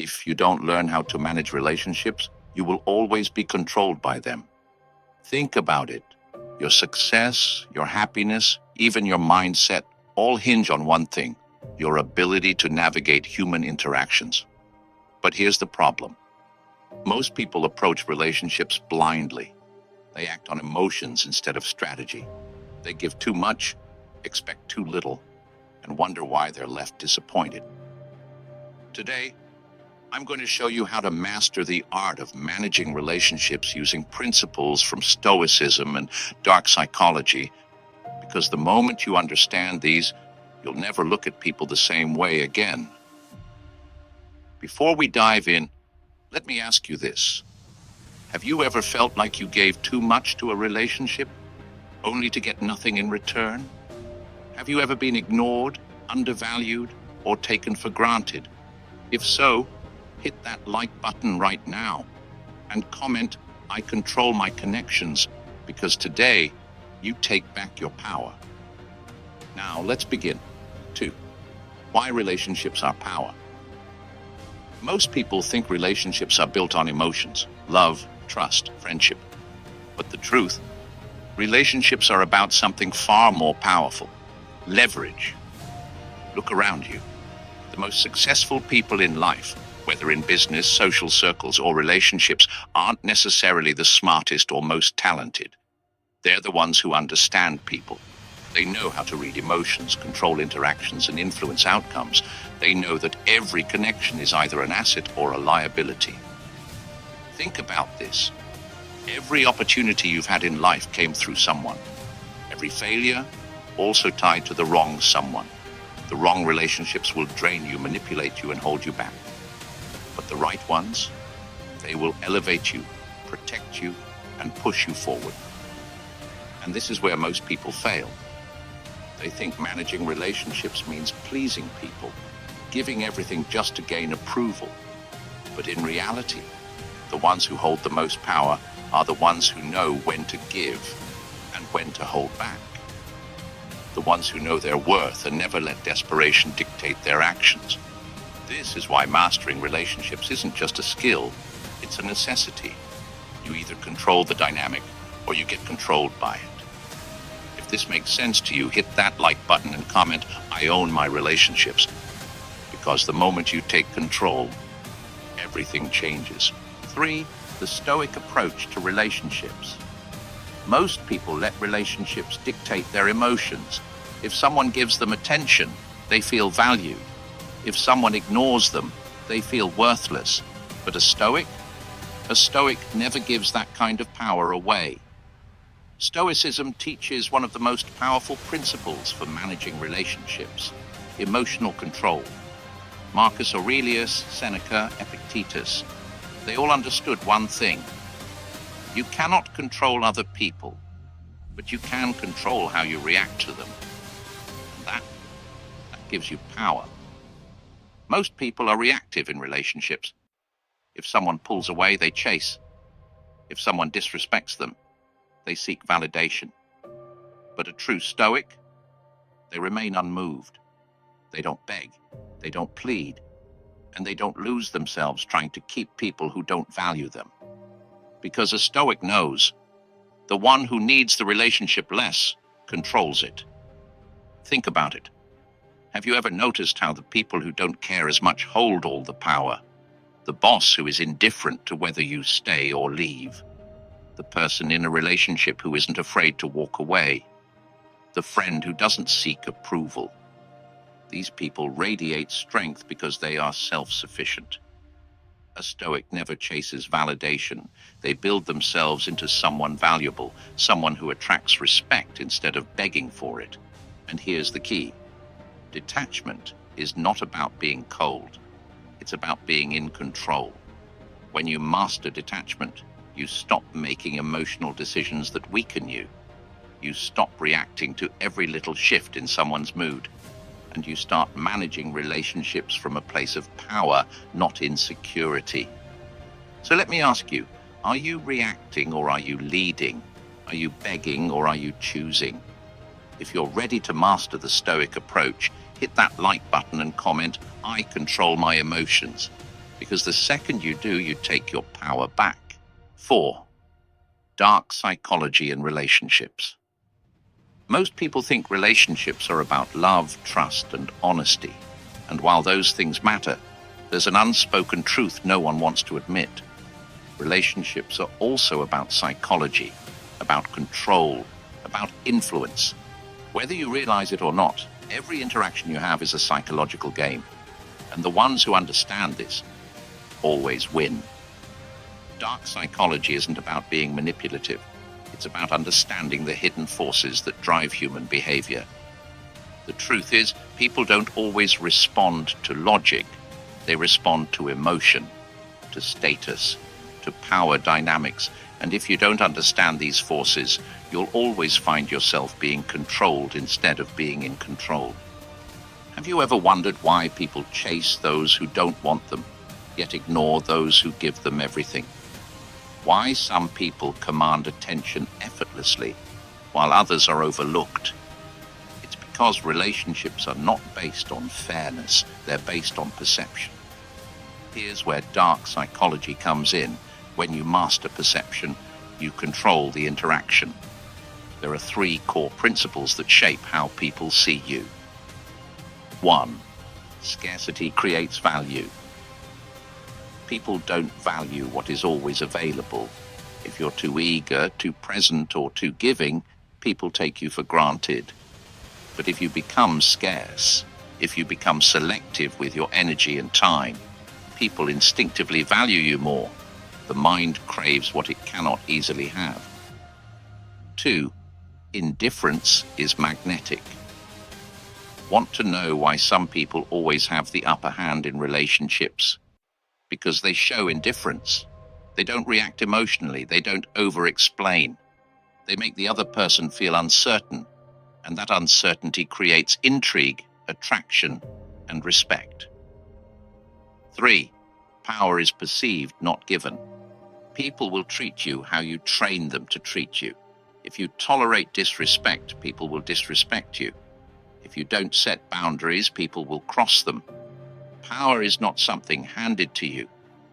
If you don't learn how to manage relationships, you will always be controlled by them. Think about it. Your success, your happiness, even your mindset all hinge on one thing: your ability to navigate human interactions. But here's the problem. Most people approach relationships blindly. They act on emotions instead of strategy. They give too much, expect too little, and wonder why they're left disappointed. Today, I'm going to show you how to master the art of managing relationships using principles from Stoicism and dark psychology, because the moment you understand these, you'll never look at people the same way again. Before we dive in, let me ask you this. Have you ever felt like you gave too much to a relationship, only to get nothing in return? Have you ever been ignored, undervalued, or taken for granted? If so, hit that like button right now and comment, "I control my connections," because today you take back your power. Now let's begin. 2. Why relationships are power. Most people think relationships are built on emotions, love, trust, friendship. But the truth, relationships are about something far more powerful: leverage. Look around you. The most successful people in life, whether in business, social circles, or relationships, aren't necessarily the smartest or most talented. They're the ones who understand people. They know how to read emotions, control interactions, and influence outcomes. They know that every connection is either an asset or a liability. Think about this. Every opportunity you've had in life came through someone. Every failure also tied to the wrong someone. The wrong relationships will drain you, manipulate you, and hold you back. But the right ones, they will elevate you, protect you, and push you forward. And this is where most people fail. They think managing relationships means pleasing people, giving everything just to gain approval. But in reality, the ones who hold the most power are the ones who know when to give and when to hold back. The ones who know their worth and never let desperation dictate their actions. This is why mastering relationships isn't just a skill, it's a necessity. You either control the dynamic or you get controlled by it. If this makes sense to you, hit that like button and comment, "I own my relationships." Because the moment you take control, everything changes. 3. The Stoic approach to relationships. Most people let relationships dictate their emotions. If someone gives them attention, they feel valued. If someone ignores them, they feel worthless. But a Stoic never gives that kind of power away. Stoicism teaches one of the most powerful principles for managing relationships: emotional control. Marcus Aurelius, Seneca, Epictetus, they all understood one thing. You cannot control other people, but you can control how you react to them. And that gives you power. Most people are reactive in relationships. If someone pulls away, they chase. If someone disrespects them, they seek validation. But a true Stoic, they remain unmoved. They don't beg, they don't plead, and they don't lose themselves trying to keep people who don't value them. Because a Stoic knows the one who needs the relationship less controls it. Think about it. Have you ever noticed how the people who don't care as much hold all the power? The boss who is indifferent to whether you stay or leave. The person in a relationship who isn't afraid to walk away. The friend who doesn't seek approval. These people radiate strength because they are self-sufficient. A Stoic never chases validation. They build themselves into someone valuable, someone who attracts respect instead of begging for it. And here's the key. Detachment is not about being cold. It's about being in control. When you master detachment, you stop making emotional decisions that weaken you. You stop reacting to every little shift in someone's mood. And you start managing relationships from a place of power, not insecurity. So let me ask you, are you reacting or are you leading? Are you begging or are you choosing? If you're ready to master the Stoic approach, hit that like button and comment, "I control my emotions." because the second you do, you take your power back. 4. Dark psychology in relationships. Most people think relationships are about love, trust, and honesty. And while those things matter, there's an unspoken truth no one wants to admit. Relationships are also about psychology, about control, about influence. Whether you realize it or not, every interaction you have is a psychological game. And the ones who understand this always win. Dark psychology isn't about being manipulative. It's about understanding the hidden forces that drive human behavior. The truth is, people don't always respond to logic. They respond to emotion, to status, to power dynamics. And if you don't understand these forces, you'll always find yourself being controlled instead of being in control. Have you ever wondered why people chase those who don't want them, yet ignore those who give them everything? Why some people command attention effortlessly, while others are overlooked? It's because relationships are not based on fairness, they're based on perception. Here's where dark psychology comes in. When you master perception, you control the interaction. There are 3 core principles that shape how people see you. 1. Scarcity creates value. People don't value what is always available. If you're too eager, too present, or too giving, people take you for granted. But if you become scarce, if you become selective with your energy and time, people instinctively value you more. The mind craves what it cannot easily have. 2. Indifference is magnetic. Want to know why some people always have the upper hand in relationships? Because they show indifference. They don't react emotionally. They don't over-explain. They make the other person feel uncertain, and that uncertainty creates intrigue, attraction, and respect. 3. Power is perceived, not given. People will treat you how you train them to treat you. If you tolerate disrespect, people will disrespect you. If you don't set boundaries, people will cross them. Power is not something handed to you.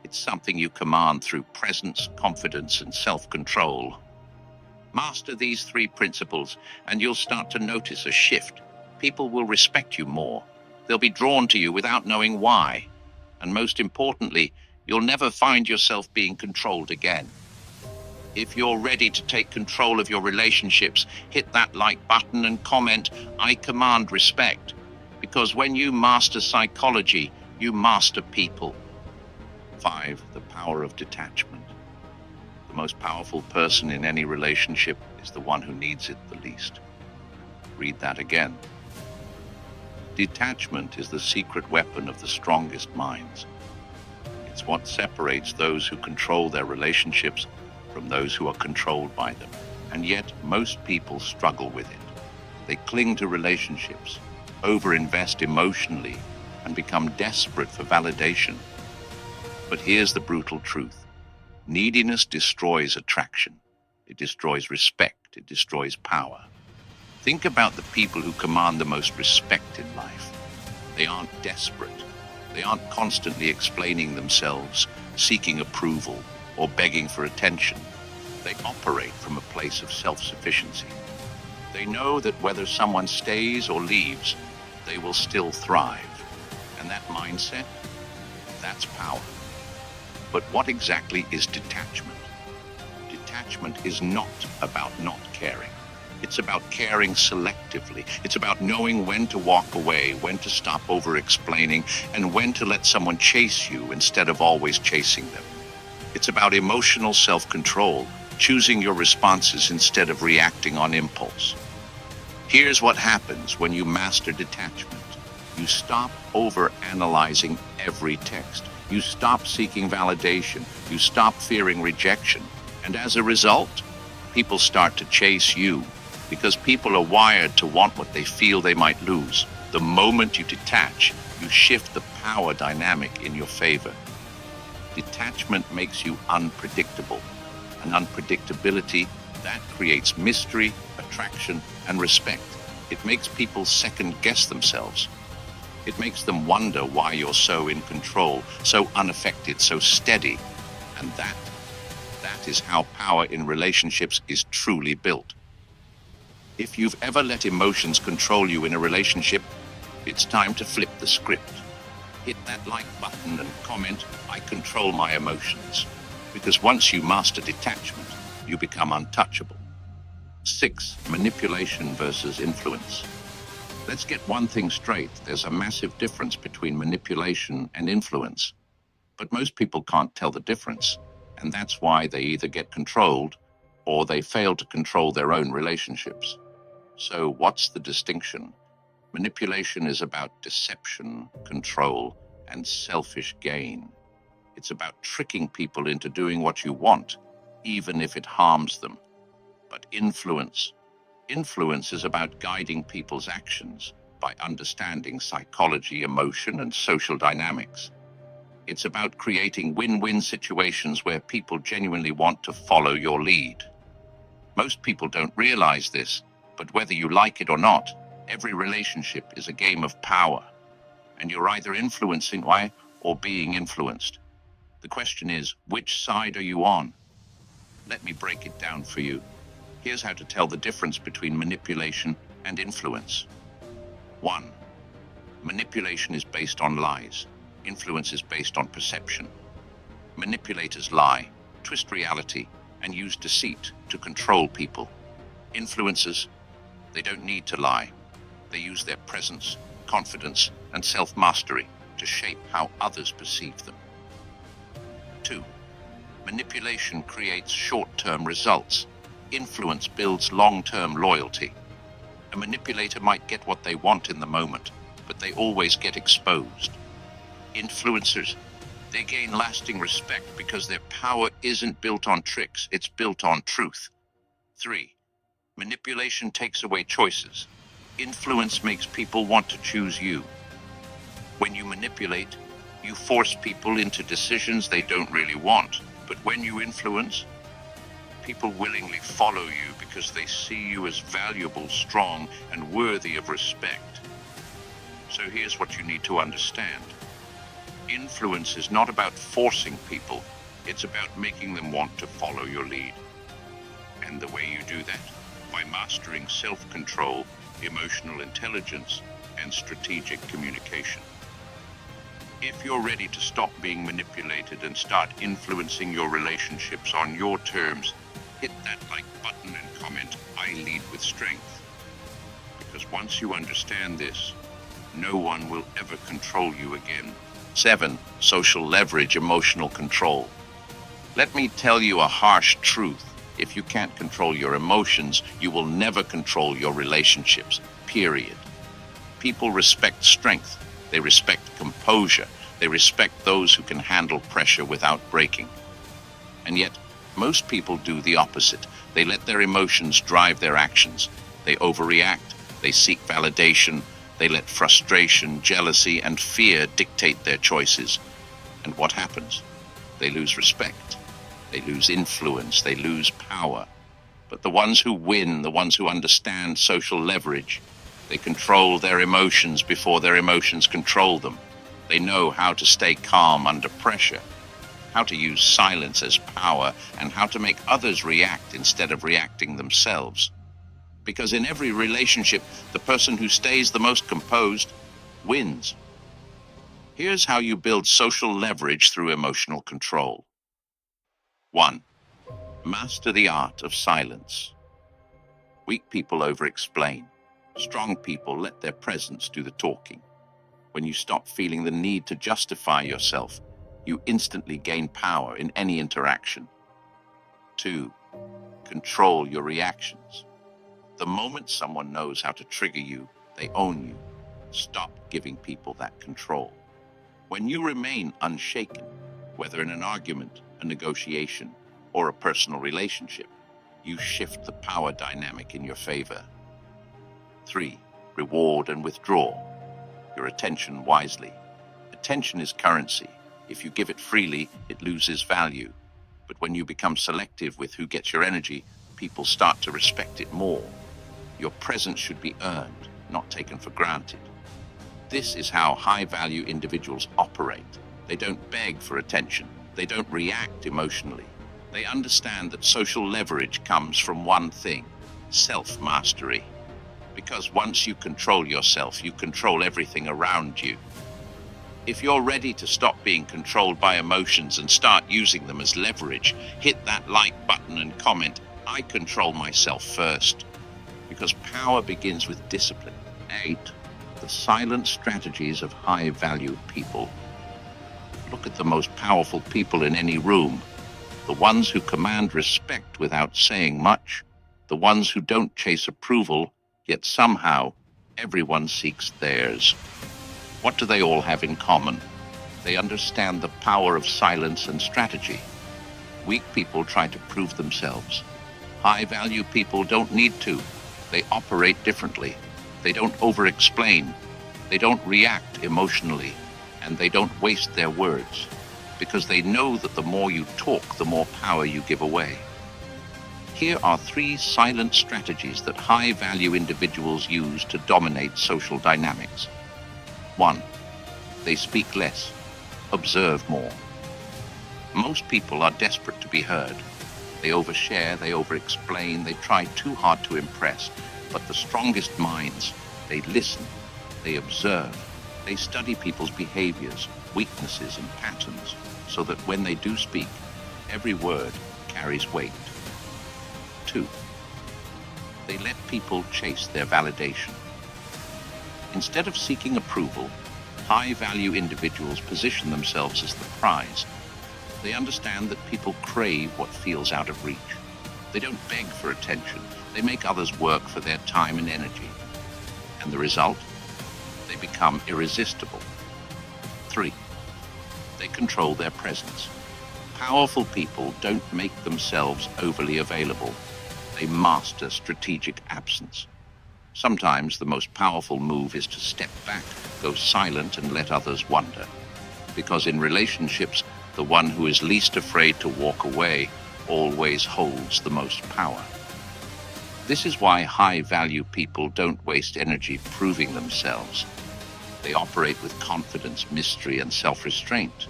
It's something you command through presence, confidence, and self-control. Master these 3 principles, and you'll start to notice a shift. People will respect you more. They'll be drawn to you without knowing why. And most importantly, you'll never find yourself being controlled again. If you're ready to take control of your relationships, hit that like button and comment, "I command respect." Because when you master psychology, you master people. 5. The power of detachment. The most powerful person in any relationship is the one who needs it the least. Read that again. Detachment is the secret weapon of the strongest minds. It's what separates those who control their relationships from those who are controlled by them. And yet, most people struggle with it. They cling to relationships, overinvest emotionally, and become desperate for validation. But here's the brutal truth. Neediness destroys attraction. It destroys respect. It destroys power. Think about the people who command the most respect in life. They aren't desperate. They aren't constantly explaining themselves, seeking approval, or begging for attention. They operate from a place of self-sufficiency. They know that whether someone stays or leaves, they will still thrive. And that mindset, that's power. But what exactly is detachment? Detachment is not about not caring. It's about caring selectively. It's about knowing when to walk away, when to stop over-explaining, and when to let someone chase you instead of always chasing them. It's about emotional self-control, choosing your responses instead of reacting on impulse. Here's what happens when you master detachment. You stop over-analyzing every text. You stop seeking validation. You stop fearing rejection. And as a result, people start to chase you because people are wired to want what they feel they might lose. The moment you detach, you shift the power dynamic in your favor. Detachment makes you unpredictable. And unpredictability, that creates mystery, attraction, and respect. It makes people second-guess themselves. It makes them wonder why you're so in control, so unaffected, so steady. And that is how power in relationships is truly built. If you've ever let emotions control you in a relationship, it's time to flip the script. Hit that like button and comment, "I control my emotions." Because once you master detachment, you become untouchable. 6. Manipulation versus influence. Let's get one thing straight. There's a massive difference between manipulation and influence. But most people can't tell the difference, and that's why they either get controlled or they fail to control their own relationships. So what's the distinction? Manipulation is about deception, control, and selfish gain. It's about tricking people into doing what you want, even if it harms them. But influence is about guiding people's actions by understanding psychology, emotion, and social dynamics. It's about creating win-win situations where people genuinely want to follow your lead. Most people don't realize this, but whether you like it or not, every relationship is a game of power, and you're either influencing or being influenced. The question is, which side are you on? Let me break it down for you. Here's how to tell the difference between manipulation and influence. 1. Manipulation is based on lies. Influence is based on perception. Manipulators lie, twist reality, and use deceit to control people. Influencers, they don't need to lie. They use their presence, confidence, and self-mastery to shape how others perceive them. 2. Manipulation creates short-term results. Influence builds long-term loyalty. A manipulator might get what they want in the moment, but they always get exposed. Influencers, they gain lasting respect because their power isn't built on tricks, it's built on truth. 3. Manipulation takes away choices. Influence makes people want to choose you. When you manipulate, you force people into decisions they don't really want. But when you influence, people willingly follow you because they see you as valuable, strong, and worthy of respect. So here's what you need to understand. Influence is not about forcing people, it's about making them want to follow your lead. And the way you do that, by mastering self-control, emotional intelligence, and strategic communication. If you're ready to stop being manipulated and start influencing your relationships on your terms, hit that like button and comment, "I lead with strength." Because once you understand this, no one will ever control you again. 7. Social leverage, emotional control. Let me tell you a harsh truth. If you can't control your emotions, you will never control your relationships, period. People respect strength. They respect composure. They respect those who can handle pressure without breaking. And yet, most people do the opposite. They let their emotions drive their actions. They overreact. They seek validation. They let frustration, jealousy, and fear dictate their choices. And what happens? They lose respect. They lose influence. They lose power. But the ones who win, the ones who understand social leverage, they control their emotions before their emotions control them. They know how to stay calm under pressure, how to use silence as power, and how to make others react instead of reacting themselves. Because in every relationship, the person who stays the most composed wins. Here's how you build social leverage through emotional control. 1. Master the art of silence. Weak people over-explain. Strong people let their presence do the talking. When you stop feeling the need to justify yourself, you instantly gain power in any interaction. 2. Control your reactions. The moment someone knows how to trigger you, they own you. Stop giving people that control. When you remain unshaken, whether in an argument, a negotiation, or a personal relationship, you shift the power dynamic in your favor. 3. Reward and withdraw your attention wisely. Attention is currency. If you give it freely, it loses value. But when you become selective with who gets your energy, people start to respect it more. Your presence should be earned, not taken for granted. This is how high-value individuals operate. They don't beg for attention. They don't react emotionally. They understand that social leverage comes from one thing: self-mastery. Because once you control yourself, you control everything around you. If you're ready to stop being controlled by emotions and start using them as leverage, hit that like button and comment, "I control myself first." Because power begins with discipline. 8. The silent strategies of high-value people. Look at the most powerful people in any room. The ones who command respect without saying much. The ones who don't chase approval, yet somehow everyone seeks theirs. What do they all have in common? They understand the power of silence and strategy. Weak people try to prove themselves. High-value people don't need to. They operate differently. They don't over-explain. They don't react emotionally. And they don't waste their words. Because they know that the more you talk, the more power you give away. Here are 3 silent strategies that high-value individuals use to dominate social dynamics. 1. They speak less, observe more. Most people are desperate to be heard. They overshare, they over-explain, they try too hard to impress. But the strongest minds, they listen, they observe, they study people's behaviors, weaknesses, and patterns, so that when they do speak, every word carries weight. 2. They let people chase their validation. Instead of seeking approval, high-value individuals position themselves as the prize. They understand that people crave what feels out of reach. They don't beg for attention. They make others work for their time and energy. And the result? They become irresistible. 3. They control their presence. Powerful people don't make themselves overly available. They master strategic absence. Sometimes the most powerful move is to step back, go silent, and let others wonder. Because in relationships, the one who is least afraid to walk away always holds the most power. This is why high-value people don't waste energy proving themselves. They operate with confidence, mystery, and self-restraint.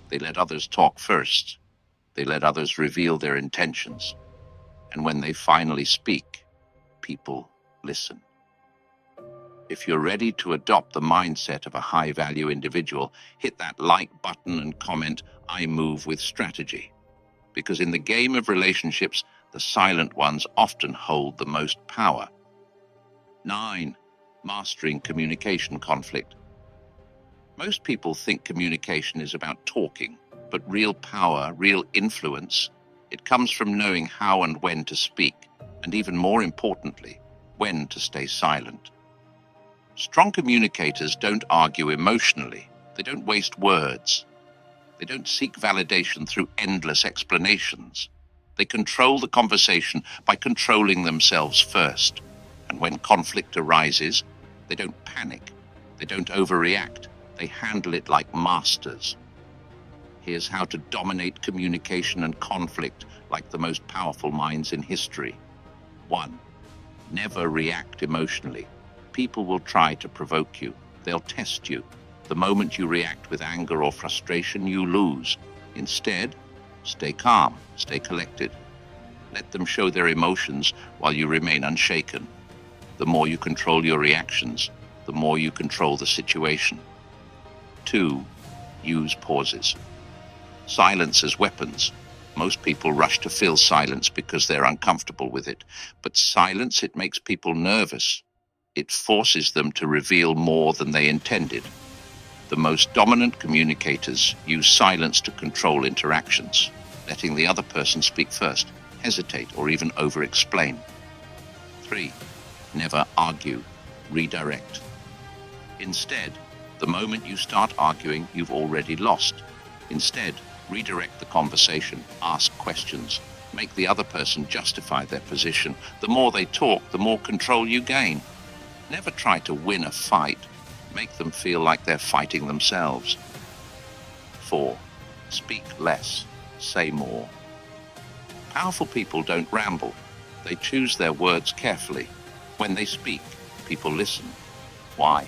They let others talk first. They let others reveal their intentions. And when they finally speak, people listen. If you're ready to adopt the mindset of a high-value individual, hit that like button and comment, "I move with strategy." Because in the game of relationships, the silent ones often hold the most power. 9. Mastering communication conflict. Most people think communication is about talking, but real power, real influence, it comes from knowing how and when to speak, and even more importantly, when to stay silent. Strong communicators don't argue emotionally. They don't waste words. They don't seek validation through endless explanations. They control the conversation by controlling themselves first. And when conflict arises, they don't panic. They don't overreact. They handle it like masters. Here's how to dominate communication and conflict like the most powerful minds in history. 1. Never react emotionally. People will try to provoke you. They'll test you. The moment you react with anger or frustration, you lose. Instead, stay calm, stay collected. Let them show their emotions while you remain unshaken. The more you control your reactions, the more you control the situation. 2. Use pauses. Silence as weapons. Most people rush to fill silence because they're uncomfortable with it. But silence, it makes people nervous. It forces them to reveal more than they intended. The most dominant communicators use silence to control interactions, letting the other person speak first, hesitate, or even over-explain. 3. Never argue, redirect. Instead, the moment you start arguing, you've already lost. Instead, redirect the conversation, ask questions, make the other person justify their position. The more they talk, the more control you gain. Never try to win a fight. Make them feel like they're fighting themselves. 4. Speak less, say more. Powerful people don't ramble. They choose their words carefully. When they speak, people listen. Why?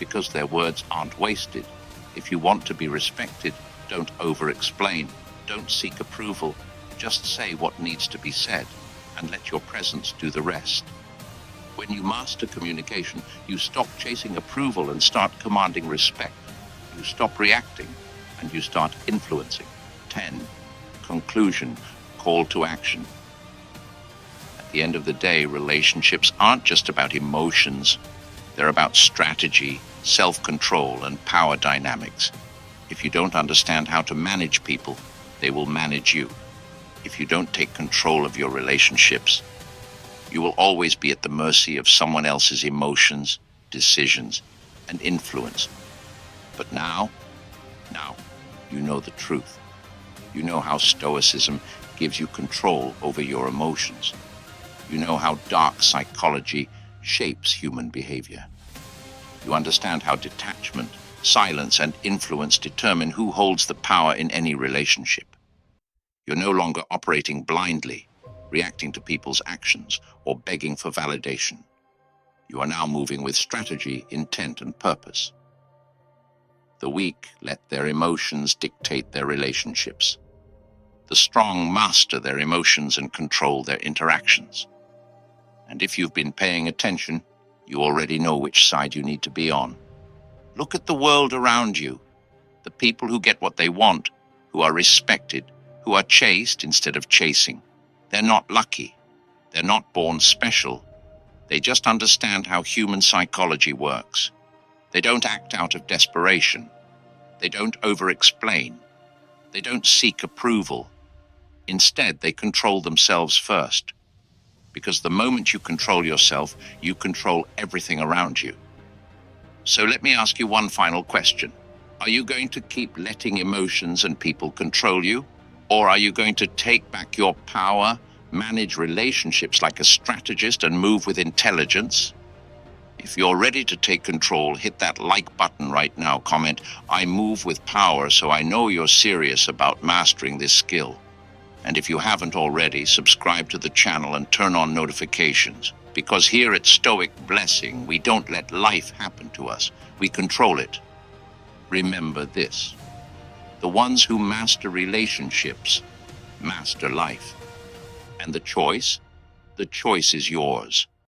because their words aren't wasted. If you want to be respected, don't over-explain. Don't seek approval. Just say what needs to be said and let your presence do the rest. When you master communication, you stop chasing approval and start commanding respect. You stop reacting and you start influencing. 10. Conclusion. Call to action. At the end of the day, relationships aren't just about emotions. They're about strategy, self-control, and power dynamics. If you don't understand how to manage people, they will manage you. If you don't take control of your relationships, you will always be at the mercy of someone else's emotions, decisions, and influence. But now, you know the truth. You know how Stoicism gives you control over your emotions. You know how dark psychology shapes human behavior. You understand how detachment, silence, and influence determine who holds the power in any relationship. You're no longer operating blindly, reacting to people's actions, or begging for validation. You are now moving with strategy, intent, and purpose. The weak let their emotions dictate their relationships. The strong master their emotions and control their interactions. And if you've been paying attention, you already know which side you need to be on. Look at the world around you. The people who get what they want, who are respected, who are chased instead of chasing. They're not lucky. They're not born special. They just understand how human psychology works. They don't act out of desperation. They don't over-explain. They don't seek approval. Instead, they control themselves first. Because the moment you control yourself, you control everything around you. So let me ask you one final question. Are you going to keep letting emotions and people control you? Or are you going to take back your power, manage relationships like a strategist, and move with intelligence? If you're ready to take control, hit that like button right now. Comment, "I move with power," so I know you're serious about mastering this skill. And if you haven't already, subscribe to the channel and turn on notifications. Because here at Stoic Blessing, we don't let life happen to us. We control it. Remember this: the ones who master relationships master life. And the choice is yours.